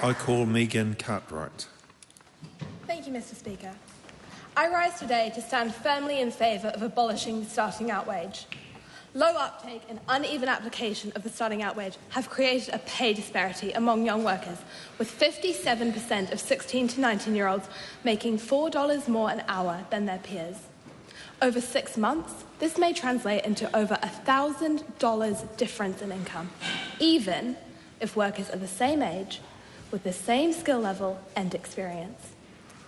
I call Megan Cartwright. Thank you, Mr. Speaker. I rise today to stand firmly in favour of abolishing the starting out wage. Low uptake and uneven application of the starting out wage have created a pay disparity among young workers, with 57% of 16 to 19-year-olds making $4 more an hour than their peers. Over 6 months, this may translate into over $1,000 difference in income, even if workers are the same age, with the same skill level and experience.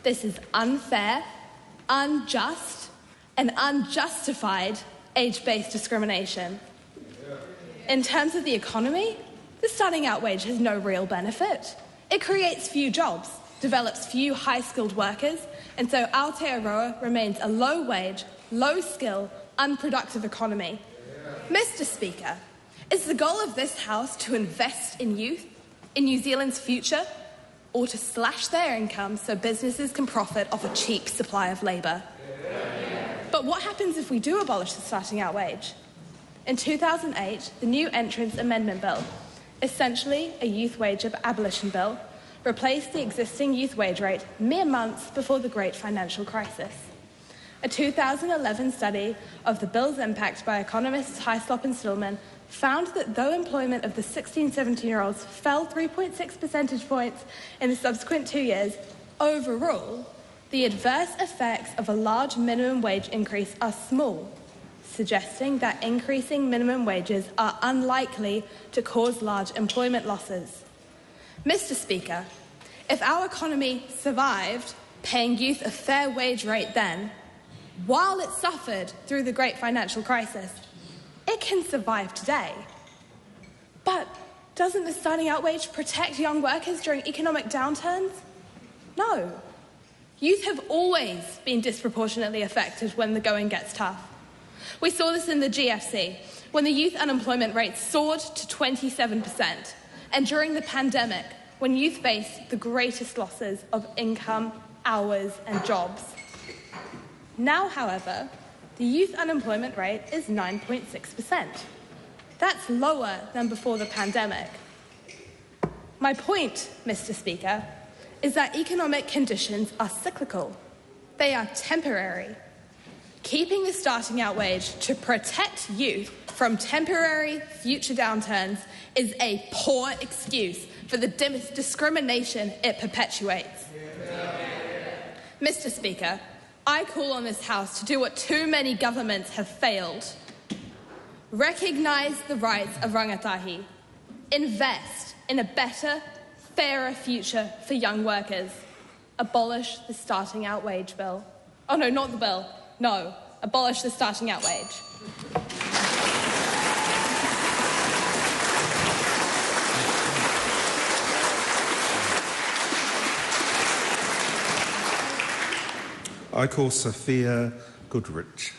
This is unfair, unjust, and unjustified age-based discrimination. In terms of the economy, the starting out wage has no real benefit. It creates few jobs, develops few high-skilled workers, and so Aotearoa remains a low-wage, low-skill, unproductive economy. Mr. Speaker, is the goal of this House to invest in youth, in New Zealand's future, or to slash their income so businesses can profit off a cheap supply of labour? But what happens if we do abolish the starting out wage? In 2008, the new Entrance Amendment Bill, essentially a youth wage abolition bill, replaced the existing youth wage rate mere months before the Great Financial Crisis. A 2011 study of the bill's impact by economists Hyslop and Stillman found that though employment of the 16-17-year-olds fell 3.6 percentage points in the subsequent 2 years, overall, the adverse effects of a large minimum wage increase are small, suggesting that increasing minimum wages are unlikely to cause large employment losses. Mr. Speaker, if our economy survived paying youth a fair wage rate then, while it suffered through the Great Financial Crisis, it can survive today. But doesn't the starting out wage protect young workers during economic downturns? No. Youth have always been disproportionately affected when the going gets tough. We saw this in the GFC, when the youth unemployment rate soared to 27%, and during the pandemic, when youth faced the greatest losses of income, hours, and jobs. Now, however, the youth unemployment rate is 9.6%. That's lower than before the pandemic. My point, Mr. Speaker, is that economic conditions are cyclical. They are temporary. Keeping the starting out wage to protect youth from temporary future downturns is a poor excuse for the discrimination it perpetuates. Mr. Speaker, I call on this House to do what too many governments have failed. Recognise the rights of rangatahi. Invest in a better, fairer future for young workers. Abolish the starting out wage bill. Oh no, not the bill. No, abolish the starting out wage. I call Sophia Goodrich.